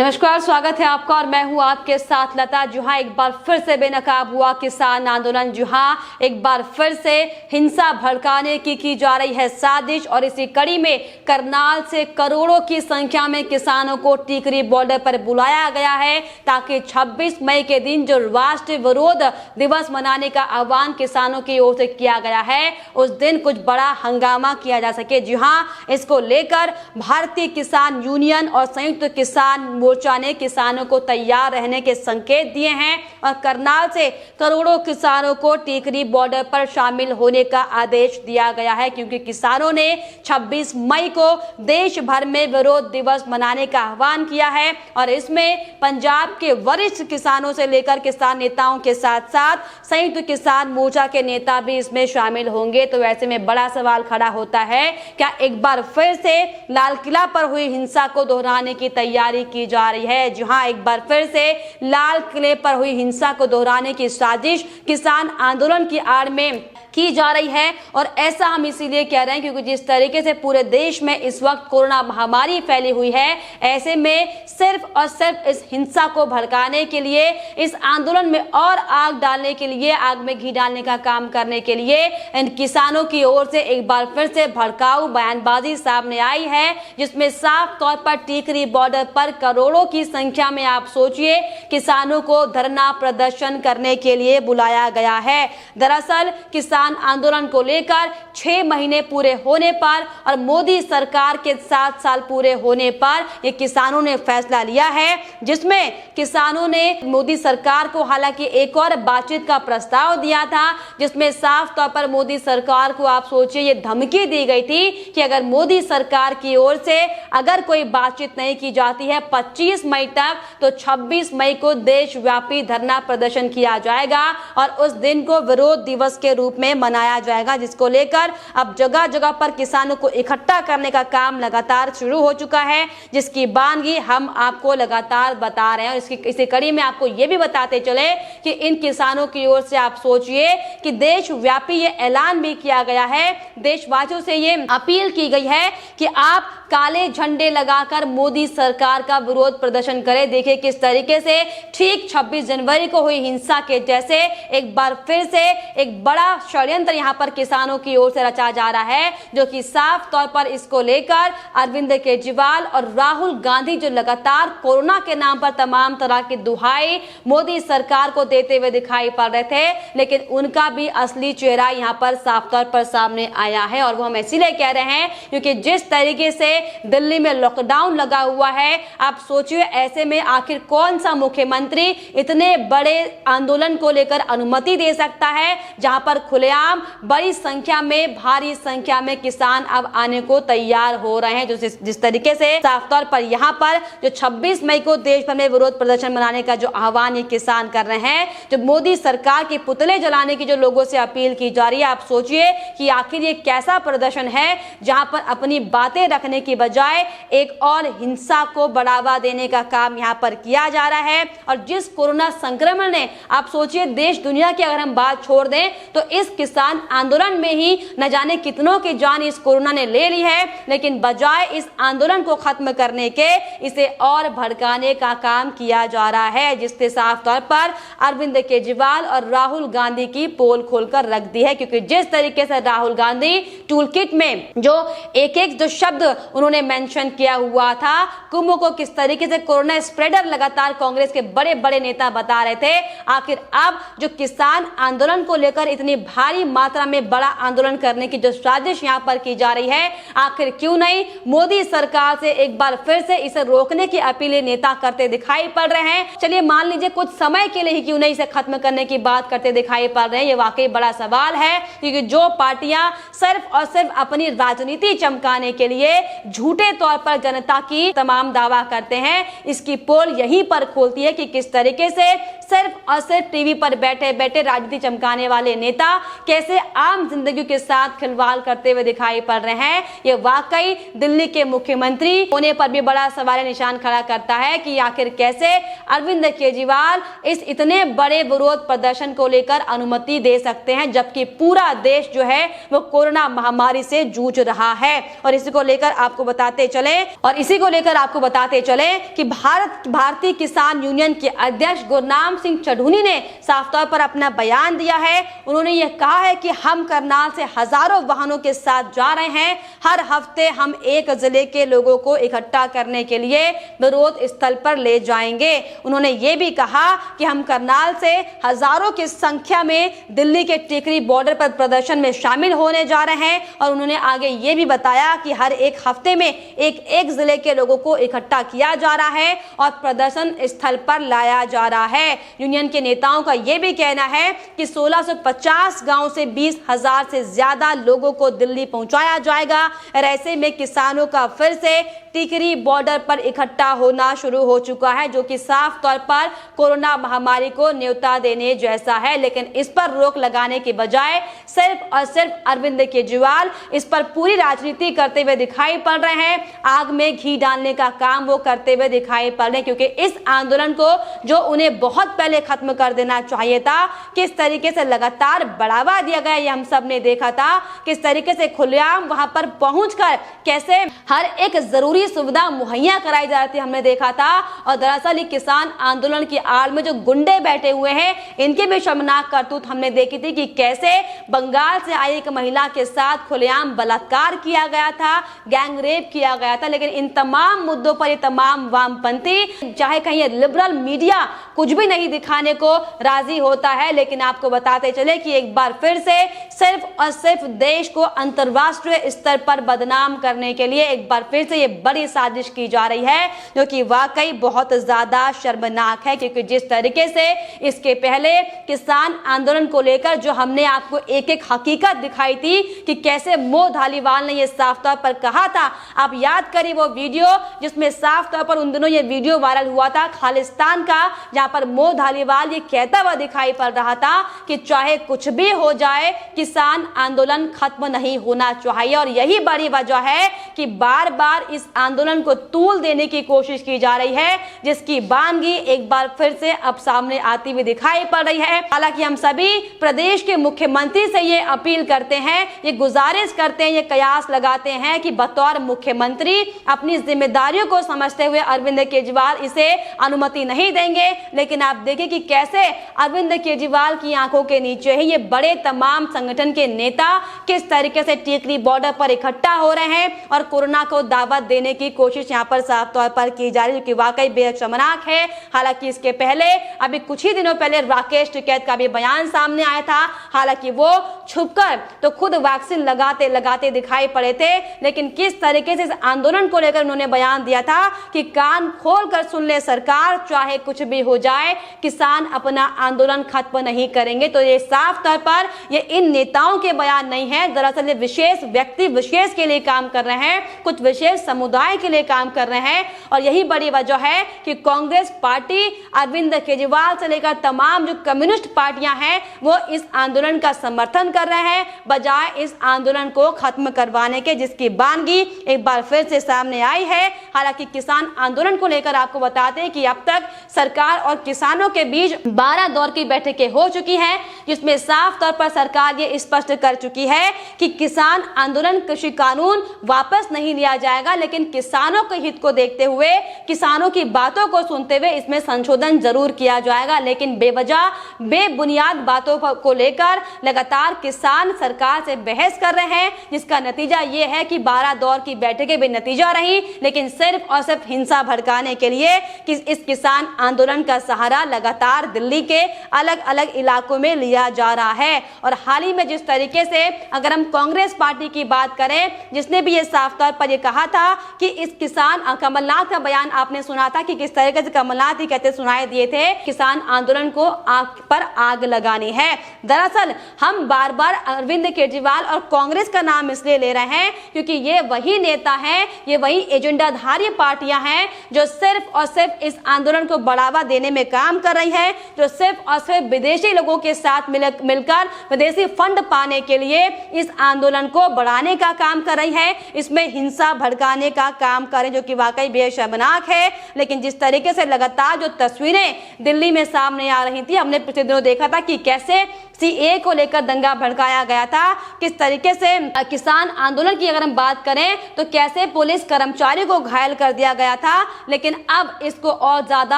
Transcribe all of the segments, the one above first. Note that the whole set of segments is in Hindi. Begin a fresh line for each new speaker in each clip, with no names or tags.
नमस्कार, स्वागत है आपका और मैं हूं आपके साथ लता। जहां एक बार फिर से बेनकाब हुआ किसान आंदोलन, जहां एक बार फिर से हिंसा भड़काने की जा रही है साजिश और इसी कड़ी में करनाल से करोड़ों की संख्या में किसानों को टिकरी बॉर्डर पर बुलाया गया है ताकि 26 मई के दिन जो राष्ट्रीय विरोध दिवस मनाने का आह्वान किसानों की ओर से किया गया है, उस दिन कुछ बड़ा हंगामा किया जा सके। जी हाँ, इसको लेकर भारतीय किसान यूनियन और संयुक्त किसान मोर्चा ने किसानों को तैयार रहने के संकेत दिए हैं और करनाल से करोड़ों किसानों को टिकरी बॉर्डर पर शामिल होने का आदेश दिया गया है, क्योंकि किसानों ने 26 मई को देश भर में विरोध दिवस मनाने का आह्वान किया है और इसमें पंजाब के वरिष्ठ किसानों से लेकर किसान नेताओं के साथ साथ संयुक्त किसान मोर्चा के नेता भी इसमें शामिल होंगे। तो ऐसे में बड़ा सवाल खड़ा होता है, क्या एक बार फिर से लाल किला पर हुई हिंसा को दोहराने की तैयारी की जा रही है? जहां एक बार फिर से लाल किले पर हुई हिंसा को दोहराने की साजिश किसान आंदोलन की आड़ में की जा रही है। और ऐसा हम इसीलिए कह रहे हैं क्योंकि जिस तरीके से पूरे देश में इस वक्त कोरोना महामारी फैली हुई है, ऐसे में सिर्फ और सिर्फ इस हिंसा को भड़काने के लिए, इस आंदोलन में और आग डालने के लिए, आग में घी डालने का काम करने के लिए इन किसानों की ओर से एक बार फिर से भड़काऊ बयानबाजी सामने आई है, जिसमें साफ तौर पर टिकरी बॉर्डर पर करोड़ों की संख्या में आप सोचिए किसानों को धरना प्रदर्शन करने के लिए बुलाया गया है। दरअसल किसान आंदोलन को लेकर 6 महीने पूरे होने पर और मोदी सरकार के 7 साल पूरे होने पर ये किसानों ने फैसला लिया है, जिसमें किसानों ने मोदी सरकार को हालांकि एक और बातचीत का प्रस्ताव दिया था, जिसमें साफ तौर पर मोदी सरकार को आप सोचिए ये धमकी दी गई थी कि अगर मोदी सरकार की ओर से अगर कोई बातचीत नहीं की जाती है 25 मई तक, तो 26 मई को देशव्यापी धरना प्रदर्शन किया जाएगा और उस दिन को विरोध दिवस के रूप में मनाया जाएगा, जिसको लेकर अब जगह जगह पर किसानों को इकट्ठा करने का काम लगातार शुरू हो चुका है, जिसकी बानगी हम आपको लगातार बता रहे हैं। और इसी कड़ी में आपको यह भी बताते चले कि इन किसानों की ओर से आप सोचिए कि देशव्यापी ये ऐलान भी किया गया है, देशवासियों से ये अपील की गई है कि आप काले झंडे लगाकर मोदी सरकार का विरोध प्रदर्शन करें। देखिए किस तरीके से ठीक 26 जनवरी को हुई हिंसा के जैसे एक बार फिर से एक बड़ा षड्यंत्र यहां पर किसानों की ओर से रचा जा रहा है, जो कि साफ तौर पर इसको लेकर अरविंद केजरीवाल और राहुल गांधी जो लगातार कोरोना के नाम पर तमाम तरह की दुहाई मोदी सरकार को देते हुए दिखाई पड़ रहे थे, लेकिन उनका भी असली चेहरा यहां पर साफ तौर पर सामने आया है। और वो हम इसीलिए कह रहे हैं क्योंकि जिस तरीके से दिल्ली में लॉकडाउन लगा हुआ है, आप सोचिए ऐसे में आखिर कौन सा मुख्यमंत्री इतने बड़े आंदोलन को लेकर अनुमति दे सकता है, जहां पर खुलेआम बड़ी संख्या में, भारी संख्या में किसान अब आने को तैयार हो रहे हैं। जिस तरीके से साफ तौर पर यहां पर जो 26 मई को देश भर में विरोध प्रदर्शन मनाने का जो आह्वान ये किसान कर रहे हैं, जो मोदी सरकार के पुतले जलाने की जो लोगों से अपील की जा रही है, आप सोचिए कि आखिर ये कैसा प्रदर्शन है जहां पर अपनी बातें रखने की बजाय एक और हिंसा को बढ़ावा देने का काम यहां पर किया जा रहा है। और जिस कोरोना संक्रमण ने, आप सोचिए देश दुनिया की अगर हम बात छोड़ दें तो इस किसान आंदोलन में ही न जाने कितनों की जान इस कोरोना ने ले ली है, लेकिन बजाय इस आंदोलन को खत्म करने के इसे और भड़काने का काम किया जा रहा है, जिससे साफ तौर पर अरविंद केजरीवाल और राहुल गांधी की पोल खोलकर रख दी है। क्योंकि जिस तरीके से राहुल गांधी टूल किट में जो एक जो शब्द उन्होंने मेंशन किया हुआ था, कुंभ को किस तरीके से कोरोना स्प्रेडर लगातार कांग्रेस के बड़े बड़े नेता बता रहे थे, आखिर अब जो किसान आंदोलन को लेकर इतनी भारी मात्रा में बड़ा आंदोलन करने की जो साजिश यहां पर की जा रही है, आखिर क्यों नहीं मोदी सरकार से एक बार फिर से इसे रोकने की अपील नेता करते दिखाई पड़ रहे हैं। चलिए मान लीजिए कुछ समय के लिए ही क्यों नहीं इसे खत्म करने की बात करते दिखाई पड़ रहे हैं, ये वाकई बड़ा सवाल है। क्योंकि जो पार्टियां सिर्फ और सिर्फ अपनी राजनीति चमकाने के लिए झूठे तौर पर जनता की तमाम दावा करते हैं, इसकी पोल यहीं पर खोलती है कि किस तरीके से सिर्फ और सिर्फ टीवी पर बैठे बैठे राजनीति चमकाने वाले नेता कैसे आम जिंदगी के साथ खिलवाड़ करते हुए दिखाई पड़ रहे हैं। ये वाकई दिल्ली के मुख्यमंत्री होने पर भी बड़ा सवाल निशान खड़ा करता है कि आखिर कैसे अरविंद केजरीवाल इस इतने बड़े विरोध प्रदर्शन को लेकर अनुमति दे सकते हैं, जबकि पूरा देश जो है वो कोरोना महामारी से जूझ रहा है। और इसी को लेकर आप आपको बताते चले और इसी को लेकर आपको बताते चले कि भारतीय किसान यूनियन के अध्यक्ष गुरनाम सिंह चढ़ूनी ने साफ तौर पर अपना बयान दिया है। उन्होंने यह कहा है कि हम करनाल से हजारों वाहनों के साथ जा रहे हैं। हर हफ्ते हम एक जिले के लोगों को इकट्ठा करने के लिए विरोध स्थल पर ले जाएंगे। उन्होंने ये भी कहा कि हम करनाल से हजारों की संख्या में दिल्ली के टिकरी बॉर्डर पर प्रदर्शन में शामिल होने जा रहे हैं और उन्होंने आगे ये भी बताया कि हर एक हफ्ते में एक जिले के लोगों को इकट्ठा किया जा रहा है और प्रदर्शन स्थल पर लाया जा रहा है। यूनियन के नेताओं का यह भी कहना है कि 1650 गांव से 20,000 से ज्यादा लोगों को दिल्ली पहुंचाया जाएगा और ऐसे में किसानों का फिर से टिकरी बॉर्डर पर इकट्ठा होना शुरू हो चुका है, जो कि साफ तौर पर कोरोना महामारी को न्योता देने जैसा है। लेकिन इस पर रोक लगाने के बजाय सिर्फ और सिर्फ अरविंद केजरीवाल इस पर पूरी राजनीति करते हुए दिखाई पड़ रहे हैं। आग में घी डालने का काम वो करते हुए दिखाई पड़ रहे हैं, क्योंकि इस आंदोलन को जो उन्हें बहुत पहले खत्म कर देना चाहिए था, किस तरीके से लगातार बढ़ावा दिया गया ये हम सब ने देखा था। किस तरीके से खुलेआम वहां पर पहुंचकर कैसे हर एक जरूरी सुविधा मुहैया कराई जा रही थी हमने देखा था। और दरअसल ये किसान आंदोलन की आड़ में जो गुंडे बैठे हुए हैं इनके भी शर्मनाक करतूत हमने देखी थी कि कैसे बंगाल से आई एक महिला के साथ खुलेआम बलात्कार किया गया था, गैंग रेप किया गया था। लेकिन इन तमाम मुद्दों पर ये तमाम वामपंथी, चाहे कहीं लिबरल मीडिया कुछ भी नहीं दिखाने को राजी होता है, लेकिन आपको बताते चले कि एक बार फिर से सिर्फ और सिर्फ देश को अंतरराष्ट्रीय स्तर पर बदनाम करने के लिए एक बार फिर से ये बड़ी साजिश की जा रही है, जो कि वाकई बहुत ज्यादा शर्मनाक है। क्योंकि जिस तरीके से इसके पहले किसान आंदोलन को लेकर जो हमने आपको एक एक हकीकत दिखाई थी कि कैसे मो धालीवाल ने यह साफ तौर पर कहा था, आप याद करिए वो वीडियो जिसमें साफ तौर पर उन दिनों ये वीडियो वायरल हुआ था खालिस्तान का, जहां पर मो धालीवाल ये कहता हुआ दिखाई पड़ रहा था कि चाहे कुछ भी हो जाए किसान आंदोलन खत्म नहीं होना चाहिए। और यही बड़ी वजह है कि बार बार इस आंदोलन को तूल देने की कोशिश की जा रही है, जिसकी बानगी एक बार फिर से अब सामने आती हुई दिखाई पड़ रही है। हालांकि हम सभी प्रदेश के मुख्यमंत्री से ये अपील करते हैं, ये गुजारिश करते हैं, ये कयास लगाते हैं कि बतौर मुख्यमंत्री अपनी जिम्मेदारियों को समझते हुए अरविंद केजरीवाल इसे अनुमति नहीं देंगे। लेकिन आप देखें कि कैसे अरविंद केजरीवाल की आंखों के नीचे ही ये बड़े तमाम संगठन के नेता किस तरीके से टिकरी बॉर्डर पर इकट्ठा हो रहे हैं और कोरोना को दावत देने की कोशिश यहाँ पर साफ तौर पर की जा रही है, जो कि वाकई बेहद शर्मनाक है। हालांकि इसके पहले अभी कुछ ही दिनों पहले राकेश टिकैत का भी बयान सामने आया था। हालांकि वो छुपकर तो खुद वैक्सीन लगाते लगाते दिखाई पड़े थे, लेकिन किस तरीके से इस आंदोलन को लेकर उन्होंने बयान दिया था कि कान खोल कर सुन ले सरकार, चाहे कुछ भी हो जाए किसान अपना आंदोलन खत्म नहीं करेंगे। तो ये साफ तौर पर ये इन नेताओं के बयान नहीं है, दरअसल ये विशेष व्यक्ति विशेष के लिए काम कर रहे हैं, कुछ विशेष समुदाय के लिए काम कर रहे हैं। और यही बड़ी वजह है कि कांग्रेस पार्टी अरविंद केजरीवाल से लेकर तमाम जो कम्युनिस्ट पार्टियां हैं वो इस आंदोलन का समर्थन कर रहे हैं, बजाय इस आंदोलन को खत्म करवाने के, जिसकी बानगी एक बार फिर से सामने आई है। हालांकि किसान आंदोलन को लेकर आपको बताते हैं कि अब तक सरकार और किसानों के बीच 12 दौर की बैठकें हो चुकी हैं, जिसमें साफ तौर पर सरकार ये स्पष्ट कर चुकी है कि किसान आंदोलन कृषि कानून वापस नहीं लिया जाएगा, लेकिन किसानों के हित को देखते हुए, किसानों की बातों को सुनते हुए इसमें संशोधन जरूर किया जाएगा। लेकिन बेवजह बेबुनियाद बातों को लेकर लगातार किसान सरकार से बहस कर रहे हैं, जिसका नतीजा ये है कि 12 दौर की बैठकें बेनतीजा रही, लेकिन सिर्फ और सिर्फ हिंसा भड़काने के लिए कि इस किसान आंदोलन का सहारा लगातार दिल्ली के अलग अलग इलाकों में लिया जा रहा है। और हाल ही में जिस तरीके से अगर हम कांग्रेस पार्टी की बात करें, जिसने भी ये साफ तौर पर ये कहा था कि इस किसान कमलनाथ का बयान आपने सुना था कि किस तरीके से कमलनाथ ही कहते सुनाए दिए थे, किसान आंदोलन को आग पर आग लगानी है। दरअसल हम बार बार अरविंद केजरीवाल और कांग्रेस का नाम इसलिए ले रहे हैं क्योंकि ये वही नेता हैं, ये वही एजेंडाधारी सारी पार्टियां हैं जो सिर्फ और सिर्फ इस आंदोलन को बढ़ावा देने में काम कर रही है, जो सिर्फ और सिर्फ विदेशी लोगों के साथ मिलकर विदेशी फंड पाने के लिए इस आंदोलन को बढ़ाने का काम कर रही है, इसमें हिंसा भड़काने का काम कर रही है, जो कि वाकई बेहद शर्मनाक है। लेकिन जिस तरीके से लगातार जो तस्वीरें दिल्ली में सामने आ रही थी, हमने पिछले दिनों देखा था कि कैसे सीए को लेकर दंगा भड़काया गया था, किस तरीके से किसान आंदोलन की अगर हम बात करें तो कैसे पुलिस कर्मचारी को घायल कर दिया गया था। लेकिन अब इसको और ज्यादा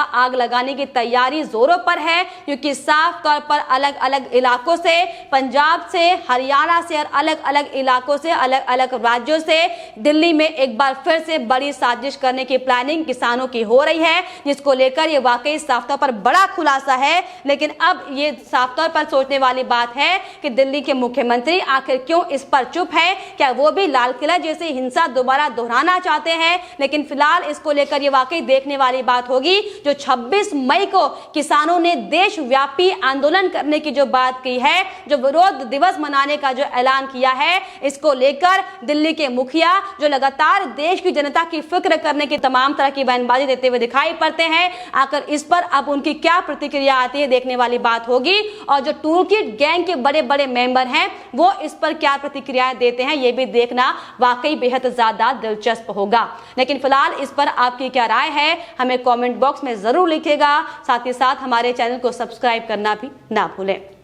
आग लगाने की तैयारी जोरों पर है, क्योंकि साफ तौर पर अलग अलग इलाकों से, पंजाब से, हरियाणा से और अलग अलग इलाकों से, अलग अलग राज्यों से दिल्ली में एक बार फिर से बड़ी साजिश करने की प्लानिंग किसानों की हो रही है, जिसको लेकर ये वाकई साफ तौर पर बड़ा खुलासा है। लेकिन अब ये साफ तौर पर सोचने वाली बात है कि दिल्ली के मुख्यमंत्री आखिर क्यों इस पर चुप है, क्या वो भी लाल किला जैसी हिंसा दोबारा दोहराना चाहते हैं। लेकिन फिलहाल इसको लेकर ये वाकई देखने वाली बात होगी। जो 26 मई को किसानों ने देशव्यापी आंदोलन करने की जो बात की है, जो विरोध दिवस मनाने का जो ऐलान किया है, इसको लेकर दिल्ली के मुखिया जो लगातार देश की जनता की फिक्र करने की तमाम तरह की बयानबाजी देते हुए दिखाई पड़ते हैं, आकर इस पर अब उनकी क्या प्रतिक्रिया आती है देखने वाली बात होगी। और जो टूल किट गैंग के बड़े बड़े मेंबर हैं वो इस पर क्या प्रतिक्रियाएं देते हैं, ये भी देखना वाकई बेहद ज्यादा दिलचस्प होगा। लेकिन फिलहाल इस पर आपकी क्या राय है, हमें कमेंट बॉक्स में जरूर लिखिएगा। साथ ही साथ हमारे चैनल को सब्सक्राइब करना भी ना भूलें।